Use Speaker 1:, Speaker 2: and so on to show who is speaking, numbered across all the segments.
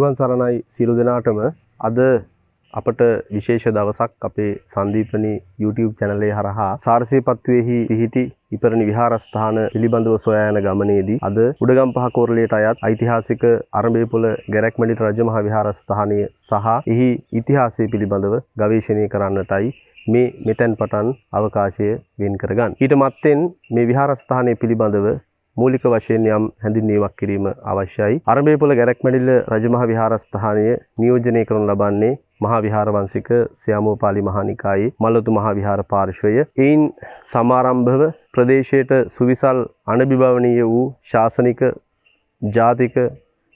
Speaker 1: තෙරුවන් සරණයි සියලු දෙනාටම. අද අපට විශේෂ දවසක් අපේ සන්දීපනි YouTube channel එක හරහා සාරසීපත්වයේහි පිහිටි ඉපරණි විහාරස්ථාන පිළිබඳව සොයා යන ගමනේදී අද උඩගම්පහ කෝරළයට අයත් ඓතිහාසික අරඹේපොළ ගැරැක්මැඩිට රජමහා විහාරස්ථානය සහ එහි ඉතිහාසය පිළිබඳව ගවේෂණය කරන්නටයි මේ මෙතෙන් පටන් අවකාශය වෙන් කරගන්න. ඊට මත්තෙන් මේ විහාරස්ථානය පිළිබඳව මූලික වශයෙන් යම් හැඳින්වීමක් කිරීම අවශ්‍යයි. අරඹේපොළ ගැරැක්මැඩිල්ල රජමහා විහාරස්ථානය නියෝජනය කරනු ලබන්නේ මහා විහාර වංශික ස්‍යාමෝපාලි මහානිකායේ මල්වතු මහා විහාර පාර්ශ්වය. එයින් සමාරම්භව ප්‍රදේශයට සුවිසල් අනබිබවනීය වූ ශාසනික ජාතික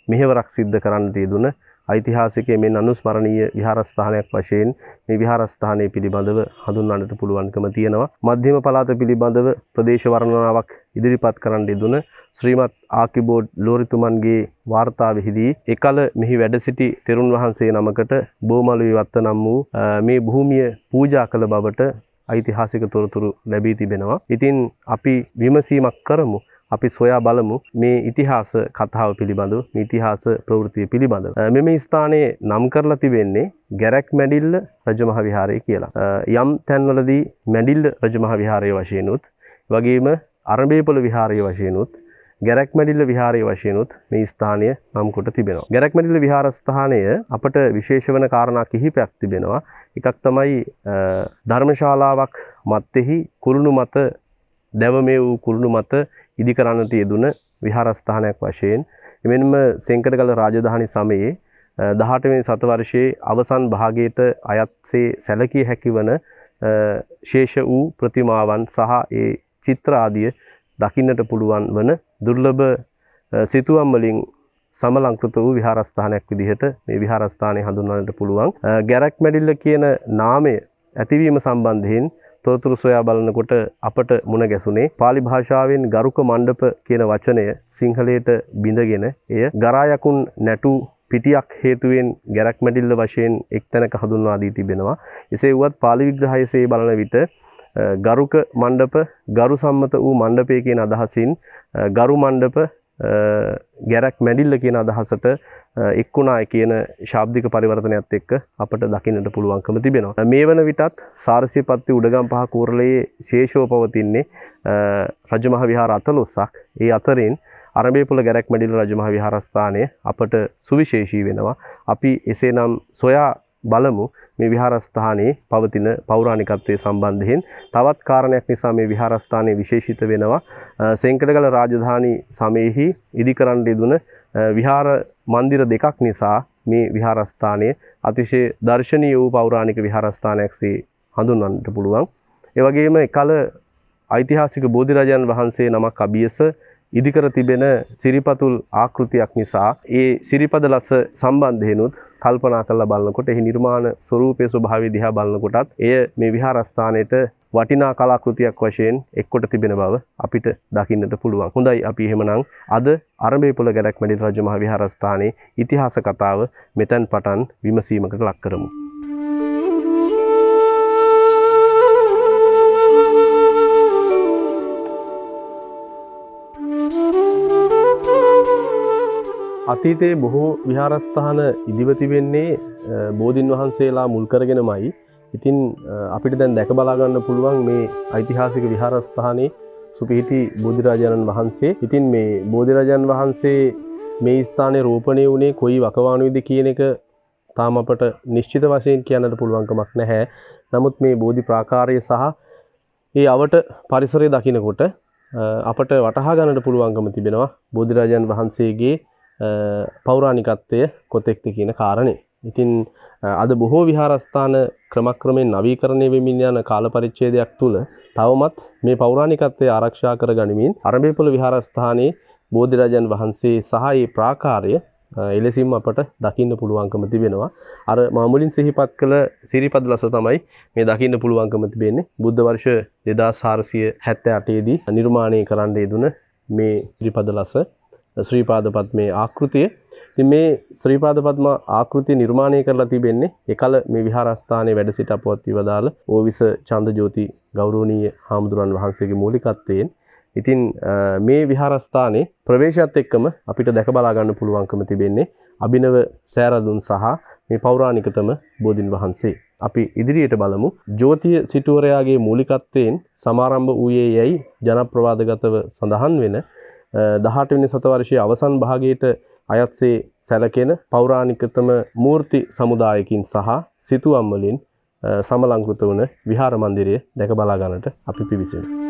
Speaker 1: මෙහෙවරක් සිද්ධ කරන්නට යෙදුන ඓතිහාසික මෙන් අනුස්මරණීය විහාරස්ථානයක් වශයෙන් මේ විහාරස්ථානය පිළිබඳව හඳුන්වන්නට පුළුවන්කම තියෙනවා. මධ්‍යම පළාත පිළිබඳව ප්‍රදේශ වර්ණනාවක් ඉදිරිපත් කරන්න යෙදුන ශ්‍රීමත් ආකිබෝඩ් ලෝරිතුමන්ගේ වාර්තාවෙහිදී එකල මෙහි වැඩ සිටි තෙරුන් වහන්සේ නමකට බෝමළු විවත්ත නම් වූ මේ භූමිය පූජා කළ බවට ඓතිහාසික තොරතුරු ලැබී තිබෙනවා. ඉතින් අපි විමසීමක් කරමු. අපි සොයා බලමු මේ ඉතිහාස කතාව පිළිබඳව, මේ ඉතිහාස ප්‍රවෘත්තිය පිළිබඳව. මෙම ස්ථානයේ නම් කරලා තිබෙන්නේ ගැරැක්මැඩිල්ල රජමහා විහාරය කියලා. යම් තැන්වලදී මැඩිල්ල රජමහා විහාරය වශයෙන් උත්, වගේම අරඹේපොළ විහාරය වශයෙන් උත්, ගැරැක්මැඩිල්ල විහාරය වශයෙන් උත් මේ ස්ථානය නම් කොට තිබෙනවා. ගැරැක්මැඩිල්ල විහාරස්ථානය අපට විශේෂ වෙන කාරණා කිහිපයක් තිබෙනවා. එකක් තමයි ධර්මශාලාවක් මැත්තේහි කුරුණු මත දැවමේ වූ කුරුණු මත ඉදි කරන්නට යෙදුන විහාරස්ථානයක් වශයෙන්, එමෙන්ම සෙන්කඩගල රාජධානි සමයේ 18 වෙනි සතවර්ෂයේ අවසන් භාගයට අයත්සේ සැලකිය හැකි වන ශේෂ වූ ප්‍රතිමාවන් සහ ඒ චිත්‍ර ආදිය දකින්නට පුළුවන් වන දුර්ලභ සිතුවම් වලින් සමලංකృత වූ විහාරස්ථානයක් විදිහට මේ විහාරස්ථානය හඳුන්වන්නට පුළුවන්. ගැරැක්මැඩිල්ල කියන නාමය ඇතිවීම සම්බන්ධයෙන් තොරතුරු සොයා බලනකොට අපට මුණ ගැසුනේ පාලි භාෂාවෙන් ගරුක මණ්ඩප කියන වචනය සිංහලයට බිඳගෙන එය ගරා යකුන් නැටු පිටියක් හේතුවෙන් ගැරැක්මැඩිල්ල වශයෙන් එක්තැනක හඳුන්වා දී තිබෙනවා. එසේ වුවත් පාලි විග්‍රහයසේ බලන විට ගරුක මණ්ඩප ගරු සම්මත වූ මණ්ඩපය කියන අදහසින් ගරු මණ්ඩප ගැරැක්මැඩිල්ල කියන අදහසට එක්ුණායි කියන ශාබ්දික පරිවර්තනයත් එක්ක අපට දකින්නට පුළුවන්කම තිබෙනවා. මේ වන විටත් සාරසීපත්ති උඩගම්පහ කෝරළයේ ශේෂව පවතින්නේ රජමහා විහාර 14ක්. ඒ අතරින් අරඹේපොළ ගැරැක්මැඩිල්ල රජමහා විහාරස්ථානය අපට සුවිශේෂී වෙනවා. අපි එසේනම් සොයා බලමු මේ විහාරස්ථානයේ පවතින පෞරාණිකත්වයේ සම්බන්ධයෙන්. තවත් කාරණයක් නිසා මේ විහාරස්ථානයේ විශේෂිත වෙනවා. සෙන්කඩගල රාජධානි සමයේහි ඉදිකරන්න යෙදුන විහාර මන්දිර දෙකක් නිසා මේ විහාරස්ථානය අතිශය දර්ශනීය වූ පෞරාණික විහාරස්ථානයක්සේ හඳුන්වන්නට පුළුවන්. ඒ වගේම එකල ඓතිහාසික බෝධිරාජයන් වහන්සේ නමක් අභියස ඉදිකර තිබෙන සිරිපතුල් ආකෘතියක් නිසා ඒ සිරිපද ලස සම්බන්ධයෙන්ුත් කල්පනා කරලා බලනකොට එහි නිර්මාණ ස්වරූපයේ ස්වභාවය දිහා බලනකොටත් එය මේ විහාරස්ථානයේට වටිනා කලාකෘතියක් වශයෙන් එක්කොට තිබෙන බව අපිට දකින්නට පුළුවන්. හොඳයි, අපි එහෙමනම් අද අරඹේපොළ ගැරැක්මැඩිල්ල රජමහා විහාරස්ථානයේ ඉතිහාස කතාව මෙතෙන් පටන් විමසීමකට ලක් කරමු. අතීතයේ බොහෝ විහාරස්ථාන ඉදිව තිබෙන්නේ බෝධින් වහන්සේලා මුල් කරගෙනමයි. ඉතින් අපිට දැන් දැක බලා ගන්න පුළුවන් මේ ඓතිහාසික විහාරස්ථානයේ සුපිහිටි බෝධිරාජාණන් වහන්සේ. ඉතින් මේ බෝධිරාජාණන් වහන්සේ මේ ස්ථානයේ රෝපණය වුණේ කොයි වකවානුවේද කියන එක තාම අපට නිශ්චිත වශයෙන් කියන්නට පුළුවන්කමක් නැහැ. නමුත් මේ බෝධි ප්‍රාකාරය සහ ඒ අවට පරිසරය දකිනකොට අපට වටහා ගන්නට පුළුවන්කම තිබෙනවා බෝධිරාජාණන් වහන්සේගේ පෞරාණිකත්වය කොතෙක්ද කියන කාරණේ. ඉතින් අද බොහෝ විහාරස්ථාන ක්‍රමක්‍රමයෙන් නවීකරණය වෙමින් යන කාල පරිච්ඡේදයක් තුල තවමත් මේ පෞරාණිකත්වය ආරක්ෂා කර ගනිමින් අරඹේපොළ විහාරස්ථානයේ බෝධිරාජන් වහන්සේ සහ ඒ ප්‍රාකාරය එලෙසින්ම අපට දකින්න පුළුවන්කම තිබෙනවා. අර මා මුලින් සිහිපත් කළ සිරිපද ලස තමයි මේ දකින්න පුළුවන්කම තිබෙන්නේ. බුද්ධ වර්ෂ 2478 දී නිර්මාණය කරන්න යෙදුන මේ සිරිපද ලස ශ්‍රී පාද පද්මේ ආකෘතිය. ඉතින් මේ ශ්‍රී පාද පද්ම ආකෘතිය නිර්මාණය කරලා තිබෙන්නේ එකල මේ විහාරස්ථානයේ වැඩ සිට අපවත් විවදාල ඕවිස චන්දජෝති ගෞරවනීය හාමුදුරන් වහන්සේගේ මූලිකත්වයෙන්. ඉතින් මේ විහාරස්ථානයේ ප්‍රවේශයත් එක්කම අපිට දැක බලා ගන්න පුළුවන්කම තිබෙන්නේ අභිනව සෑරදුන් සහ මේ පෞරාණිකතම බෝධින් වහන්සේ. අපි ඉදිරියට බලමු. ජෝතිය සිටුවරයාගේ මූලිකත්වයෙන් සමාරම්භ වූයේ යැයි ජනප්‍රවාදගතව සඳහන් වෙන 18 වෙනි සතවර්ෂයේ අවසන් භාගයට අයත්සේ සැලකෙන පෞරාණිකතම මූර්ති සමුදායකින් සහ සිතුවම් වලින් සමලංකృత වන විහාර මන්දිරය දැක බලා ගන්නට අපි පිවිසෙමු.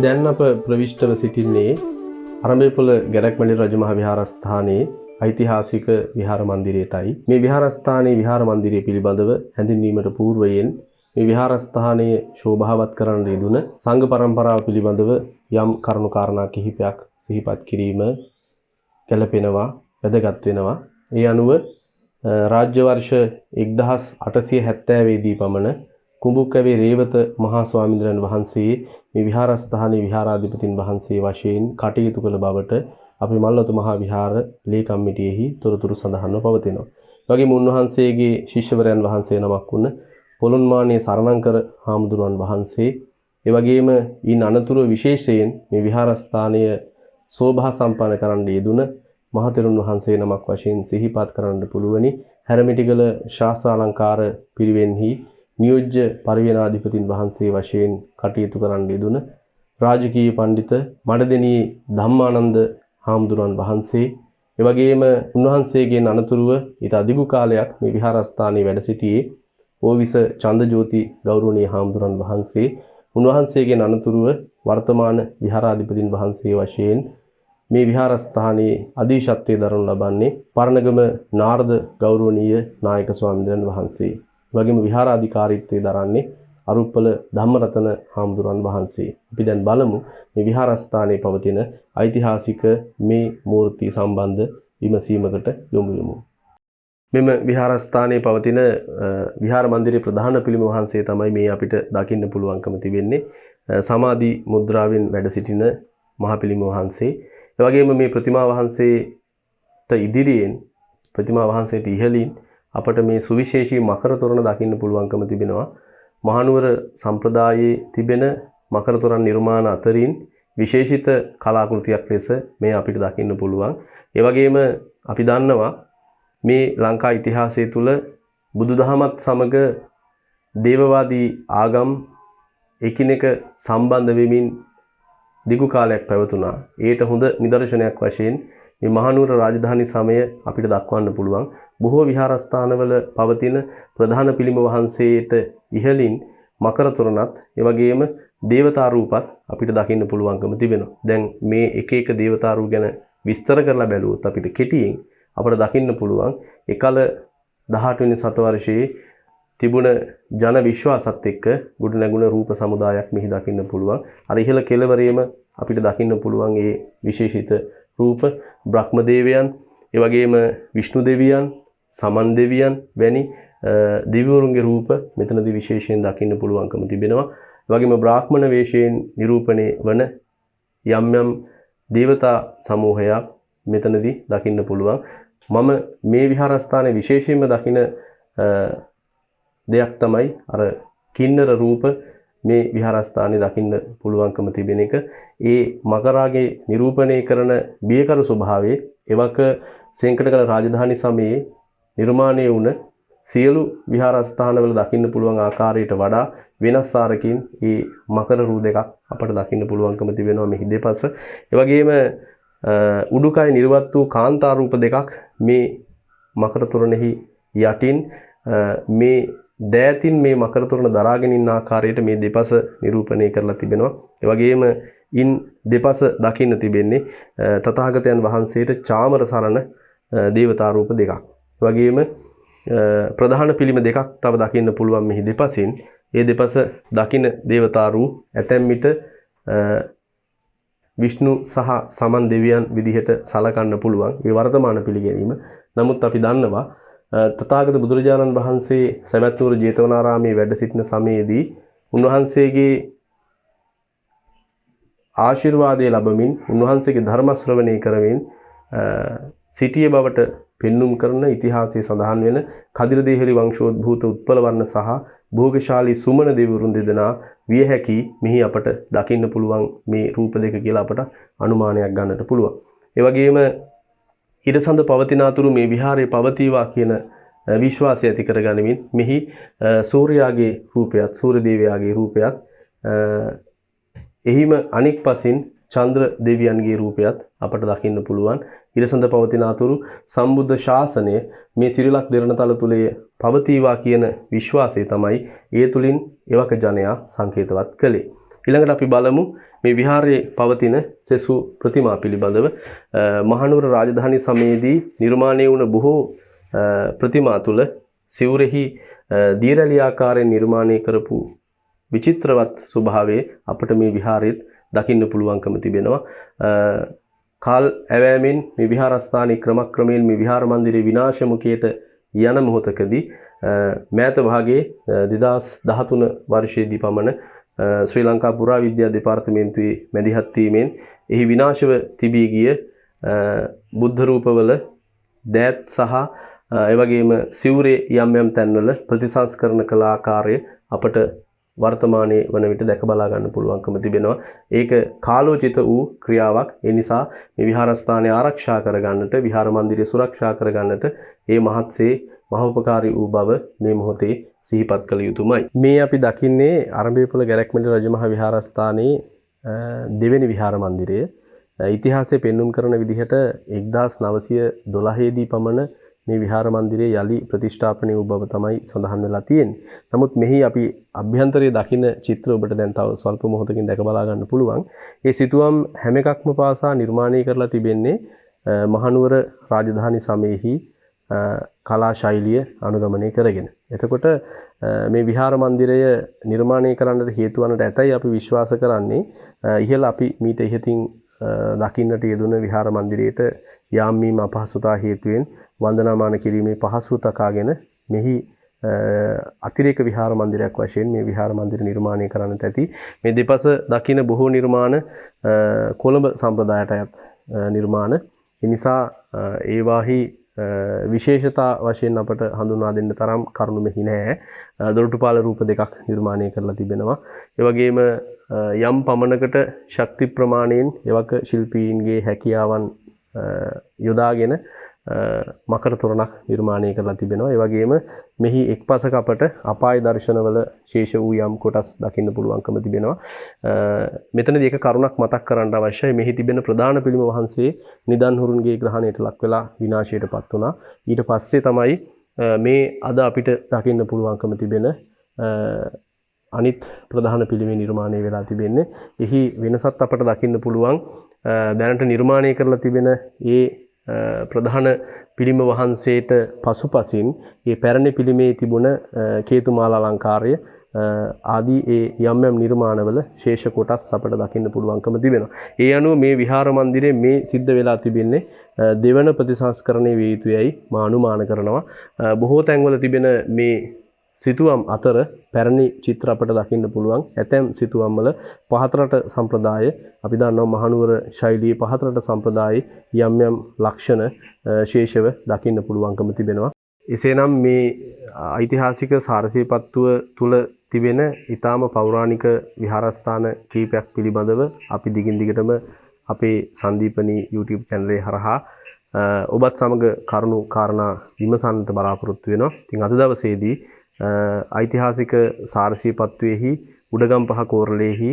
Speaker 1: දැන් අප ප්‍රවිෂ්ඨව සිටින්නේ අරඹේපොළ ගැරක්මැලි රජමහා විහාරස්ථානයේ ඓතිහාසික විහාර මන්දිරයටයි. මේ විහාරස්ථානයේ විහාර මන්දිරය පිළිබඳව හැඳින්වීමට పూర్වයෙන් මේ විහාරස්ථානයේ ශෝභාවත් කරන්න යෙදුන සංඝ පරම්පරාව පිළිබඳව යම් කරුණු කාරණා කිහිපයක් සිහිපත් කිරීම ගැළපෙනවා, වැදගත් වෙනවා. ඒ අනුව රාජ්‍ය වර්ෂ 1870 දී පමණ කුඹුක්කවේ රේවත මහා ස්වාමීන් වහන්සේ මේ විහාරස්ථානයේ විහාරාධිපතින් වහන්සේ වශයෙන් කටයුතු කළ බවට අපේ මල්වතු මහා විහාර ලේ කම්මිටියෙහි තොරතුරු සඳහන්ව පවතිනවා. වගේම උන්වහන්සේගේ ශිෂ්‍යවරයන් වහන්සේ නමක් වුණ පොළොන්මානේ සරණංකර හාමුදුරුවන් වහන්සේ, ඒ වගේම ඊන් අනතුරු විශේෂයෙන් මේ විහාරස්ථානය සෝභා සම්පන්න කරන්න යෙදුන මහතෙරුන් වහන්සේ නමක් වශයෙන් සිහිපත් කරන්න පුළුවනි. හැරමිටිගල ශාස්ත්‍රාලංකාර පිරිවෙන්හි නියෝජ්‍ය පරිවේනාධිපතින් වහන්සේ වශයෙන් කටයුතු කරන්න යෙදුන රාජකීය පඬිත මඩදෙණියේ ධම්මානන්ද හාමුදුරන් වහන්සේ, එවැගේම උන්වහන්සේගෙන් අනතුරුව ඊට අධික කාලයක් මේ විහාරස්ථානයේ වැඩ සිටියේ ඕවිස චන්දජෝති ගෞරවනීය හාමුදුරන් වහන්සේ, උන්වහන්සේගෙන් අනතුරුව වර්තමාන විහාරාධිපතින් වහන්සේ වශයෙන් මේ විහාරස්ථානයේ අධීශත්වයේ දරනු ලබන්නේ පරණගම නාරද ගෞරවනීය නායක ස්වාමීන් වහන්සේ. වගේම විහාරාධිකාරීත්වයේ දරන්නේ අරුප්පල ධම්මරතන හාමුදුරන් වහන්සේ. අපි දැන් බලමු මේ විහාරස්ථානයේ පවතින ඓතිහාසික මේ මූර්ති සම්බන්ධ විමසීමකට යොමු වෙමු. මෙම විහාරස්ථානයේ පවතින විහාර මන්දිරයේ ප්‍රධාන පිළිම වහන්සේ තමයි මේ අපිට දකින්න පුළුවන්කම තිබෙන්නේ. සමාධි මුද්‍රාවෙන් වැඩ සිටින මහා පිළිම වහන්සේ. ඒ වගේම මේ ප්‍රතිමා වහන්සේට ඉදිරියෙන් ප්‍රතිමා වහන්සේට ඉහළින් අපට මේ සුවිශේෂී මකර තොරණ දකින්න පුළුවන්කම තිබෙනවා. මහනුවර සම්ප්‍රදායේ තිබෙන මකර තොරණ නිර්මාණ අතරින් විශේෂිත කලාකෘතියක් ලෙස මේ අපිට දකින්න පුළුවන්. ඒ වගේම අපි දන්නවා මේ ලංකා ඉතිහාසය තුළ බුදුදහමත් සමග දේවවාදී ආගම් එකිනෙක සම්බන්ධ වෙමින් දිගු කාලයක් පැවතුණා. ඒට හොඳ නිදර්ශනයක් වශයෙන් මේ මහනුවර රාජධානි සමය අපිට දක්වන්න පුළුවන්. බොහෝ විහාරස්ථානවල පවතින ප්‍රධාන පිළිම වහන්සේට ඉහළින් මකර තොරණත් ඒ වගේම දේවතා රූපත් අපිට දකින්න පුළුවන්කම තිබෙනවා. දැන් මේ එක එක දේවතා රූප ගැන විස්තර කරලා බැලුවොත් අපිට කෙටියෙන් අපිට දකින්න පුළුවන් එකල 18 වෙනි සතවර්ෂයේ තිබුණ ජන විශ්වාසත් එක්ක ගොඩ නැගුණ රූප සමුදායක් මෙහි දකින්න පුළුවන්. අර ඉහළ කෙළවරේම අපිට දකින්න පුළුවන් ඒ විශේෂිත රූප බ්‍රහ්ම දේවයන්, ඒ වගේම විෂ්ණු දෙවියන්, සමන් දෙවියන් වැනි දිව්‍යවරුන්ගේ රූප මෙතනදී විශේෂයෙන් දකින්න පුළුවන්කම තිබෙනවා. ඒ වගේම බ්‍රාහ්මණ වේශයෙන් නිරූපණය වන යම් යම් දේවතා සමූහයක් මෙතනදී දකින්න පුළුවන්. මම මේ විහාරස්ථානයේ විශේෂයෙන්ම දකින දෙයක් තමයි අර කින්නර රූප මේ විහාරස්ථානයේ දකින්න පුළුවන්කම තිබෙන එක. ඒ මකරාගේ නිරූපණය කරන බියකරු ස්වභාවයේ එවක සෙන්කඩගල රාජධානි සමයේ නිර්මාණය වුණ සියලු විහාරස්ථානවල දකින්න පුළුවන් ආකාරයට වඩා වෙනස් ආකාරකින් මේ මකර රූ දෙකක් අපට දකින්න පුළුවන්කම තිබෙනවා මෙහි දෙපස. ඒ වගේම උඩුකය නිර්වත් වූ කාන්තා රූප දෙකක් මේ මකර තොරණෙහි යටින් මේ දෑතින් මේ මකර තොරණ දරාගෙන ඉන්න ආකාරයට මේ දෙපස නිරූපණය කරලා තිබෙනවා. ඒ වගේම ඉන් දෙපස දකින්න තිබෙන්නේ තථාගතයන් වහන්සේට චාමර සරණ දේවතා රූප දෙකක්. ඒ වගේම ප්‍රධාන පිළිම දෙකක් තව දකින්න පුළුවන් මෙහි දෙපසින්. ඒ දෙපස දකින්න දේවතා රූප ඇතැම් විට විෂ්ණු සහ සමන් දෙවියන් විදිහට සලකන්න පුළුවන්. මේ වර්තමාන පිළිගැනීම. නමුත් අපි දන්නවා තථාගත බුදුරජාණන් වහන්සේ සවැත්නුවර ජේතවනාරාමයේ වැඩ සිටින සමයේදී උන්වහන්සේගේ ආශිර්වාදය ලැබමින් උන්වහන්සේගේ ධර්ම ශ්‍රවණය කරමින් සිටිය බවට පෙන්눔 කරන ඉතිහාසයේ සඳහන් වෙන කදිරදේහලි වංශෝද්භූත උත්පලවර්ණ සහ භෝගශාලී සුමන දෙවිවරුන් දෙදෙනා විය හැකි මෙහි අපට දකින්න පුළුවන් මේ රූප දෙක කියලා අපට අනුමානයක් ගන්නට පුළුවන්. ඒ වගේම ඉරසඳ පවතින අතුරු මේ විහාරයේ පවතිවා කියන විශ්වාසය ඇති කරගනිමින් මෙහි සූර්යාගේ රූපයත් සූර්ය දේවයාගේ රූපයත් එහිම අනික් පසින් චන්ද්‍ර දෙවියන්ගේ රූපයත් අපට දකින්න පුළුවන්. ඉරසඳ පවතින අතුරු සම්බුද්ධ ශාසනය මේ සිරිලක් දෙරණතල තුලේ පවතිවා කියන විශ්වාසය තමයි ඒ තුලින් එවක ජනයා සංකේතවත් කළේ. ඊළඟට අපි බලමු මේ විහාරයේ පවතින සෙසු ප්‍රතිමා පිළිබඳව. මහනුවර රාජධානි සමයේදී නිර්මාණය වුණ බොහෝ ප්‍රතිමා තුල සිවුරෙහි දීරැලි ආකාරයෙන් නිර්මාණය කරපු විචිත්‍රවත් ස්වභාවයේ අපට මේ විහාරෙත් දකින්න පුළුවන්කම තිබෙනවා. කාල් ඇවෑමෙන් මේ විහාරස්ථානයේ ක්‍රමක්‍රමයෙන් මේ විහාර මන්දිරයේ විනාශ මුඛයට යන මොහොතකදී මෑත භාගයේ 2013 වර්ෂයේදී පමණ ශ්‍රී ලංකා පුරාවිද්‍යා දෙපාර්තමේන්තුවේ මැදිහත් වීමෙන් එහි විනාශව තිබී ගිය බුද්ධ රූපවල දෑත් සහ එවැගේම සිවුරේ යම් යම් තැන්වල ප්‍රතිසංස්කරණ කළ ආකාරය අපට වර්තමානයේ වන විට දැක බලා ගන්න පුළුවන්කම තිබෙනවා. ඒක කාලෝචිත වූ ක්‍රියාවක්. ඒ නිසා මේ විහාරස්ථානය ආරක්ෂා කර ගන්නට, විහාර මන්දිරය සුරක්ෂා කර ගන්නට මේ මහත්සේ මහෝපකාරී වූ බව මේ මොහොතේ සිහිපත් කළ යුතුමයි. මේ අපි දකින්නේ අරඹේපොළ ගැරැක්මැලි රජමහා විහාරස්ථානයේ දෙවෙනි විහාර මන්දිරය. ඉතිහාසයේ පෙන්눔 කරන විදිහට 1912 දී පමණ මේ විහාර මන්දිරයේ යලි ප්‍රතිෂ්ඨාපනය වූ බව තමයි සඳහන් වෙලා තියෙන්නේ. නමුත් මෙහි අපි අභ්‍යන්තරයේ දකින්න චිත්‍ර ඔබට දැන් තව ස්වල්ප මොහොතකින් දැක බලා ගන්න පුළුවන්. ඒ සිතුවම් හැම එකක්ම පාසා නිර්මාණය කරලා තිබෙන්නේ මහනුවර රාජධානි සමයේහි කලා ශෛලිය අනුගමනය කරගෙන. එතකොට මේ විහාර මන්දිරය නිර්මාණය කරන්නට හේතු වන්නට ඇතයි අපි විශ්වාස කරන්නේ. ඉහළ අපි මීට ඉහතින් දකින්නට යෙදුන විහාර මන්දිරයට යාම් මීම අපහසුතා හේතුවෙන් වන්දනාමාන කිරීමේ පහසුව තකාගෙන මෙහි අතිරේක විහාර මන්දිරයක් වශයෙන් මේ විහාර මන්දිර නිර්මාණය කරන්නට ඇති. මේ දෙපස දකින බොහෝ නිර්මාණ කොළඹ සම්ප්‍රදායට අයත් නිර්මාණ. ඒ නිසා ඒවාහි විශේෂතා වශයෙන් අපට හඳුන්වා දෙන්න තරම් කරුණු මෙහි නැහැ. දොරටුපාල රූප දෙකක් නිර්මාණය කරලා තිබෙනවා. ඒ වගේම යම් පමණකට ශක්ති ප්‍රමාණයෙන් එවක ශිල්පීන්ගේ හැකියාවන් යොදාගෙන මකර තොරණක් නිර්මාණය කරලා තිබෙනවා. ඒ වගේම මෙහි එක්පසක අපට අපාය දර්ශනවල ශේෂ වූ යම් කොටස් දකින්න පුළුවන්කම තිබෙනවා. මෙතනදී එක කරුණක් මතක් කරන්න අවශ්‍යයි. මෙහි තිබෙන ප්‍රධාන පිළිම වහන්සේ නිදන්හුරුන්ගේ ග්‍රහණයට ලක් වෙලා විනාශයටපත් වුණා. ඊට පස්සේ තමයි මේ අද අපිට දකින්න පුළුවන්කම තිබෙන අනිත් ප්‍රධාන පිළිමේ නිර්මාණය වෙලා තිබෙන්නේ. එහි වෙනසත් අපට දකින්න පුළුවන්. දැනට නිර්මාණය කරලා තිබෙන ඒ ප්‍රධාන පිළිම වහන්සේට පසුපසින් මේ පැරණි පිළිමේ තිබුණ කේතුමාල අලංකාරය ආදී ඒ යම් යම් නිර්මාණවල ශේෂ කොටස් අපට දකින්න පුළුවන්කම තිබෙනවා. ඒ අනුව මේ විහාර මන්දිරයේ මේ සිද්ධ වෙලා තිබෙන්නේ දෙවන ප්‍රතිසංස්කරණයේ විය යුතුයයි මා අනුමාන කරනවා. බොහෝ තැන්වල තිබෙන මේ සිතුවම් අතර පැරණි චිත්‍ර අපට දකින්න පුළුවන්. ඇතැම් සිතුවම් වල පහතරට සම්ප්‍රදාය අපි දන්නවා මහනුවර ශෛලියේ පහතරට සම්ප්‍රදායේ යම් යම් ලක්ෂණ ශේෂව දකින්න පුළුවන්කම තිබෙනවා. එසේනම් මේ ඓතිහාසික සාරසීපත්තුව තුල තිබෙන ඊටාම පෞරාණික විහාරස්ථාන කීපයක් පිළිබඳව අපි දිගින් දිගටම අපේ සංදීපනී YouTube channel හරහා ඔබත් සමග කරුණු කාරණා විමසන්නට බලාපොරොත්තු වෙනවා. ඉතින් අද දවසේදී ඓතිහාසික සාරසීපත්තුවේහි උඩගම්පහ කෝරළේහි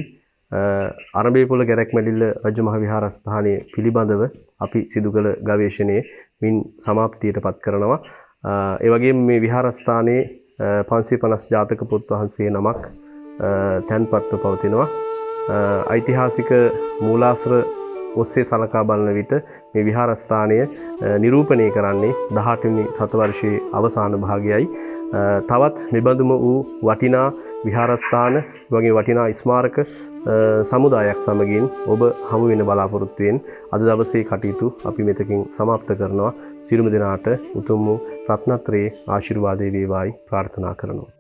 Speaker 1: අරඹේපොළ ගැරැක්මැලිල්ල රජමහා විහාරස්ථානයේ පිළිබඳව අපි සිදු කළ ගවේෂණයේ මින් සමාප්තියටපත් කරනවා. ඒ වගේම මේ විහාරස්ථානයේ 550 ජාතක පොත් වහන්සේ නමක් තැන්පත්ව පවතිනවා. ඓතිහාසික මූලාශ්‍ර ඔස්සේ සලකා බලන විට මේ විහාරස්ථානය නිරූපණය කරන්නේ 18 වෙනි සතවර්ෂයේ අවසාන භාගයයි. තවත් මෙබඳුම වූ වටිනා විහාරස්ථාන වගේ වටිනා ස්මාරක සමුදායක් සමගින් ඔබ හමු වෙන බලාපොරොත්තුවෙන් අද දවසේ කටයුතු අපි මෙතකින් සමාප්ත කරනවා. සියලුම දෙනාට උතුම් වූ රත්නත්‍රයේ ආශිර්වාදයේ වේවායි ප්‍රාර්ථනා කරනවා.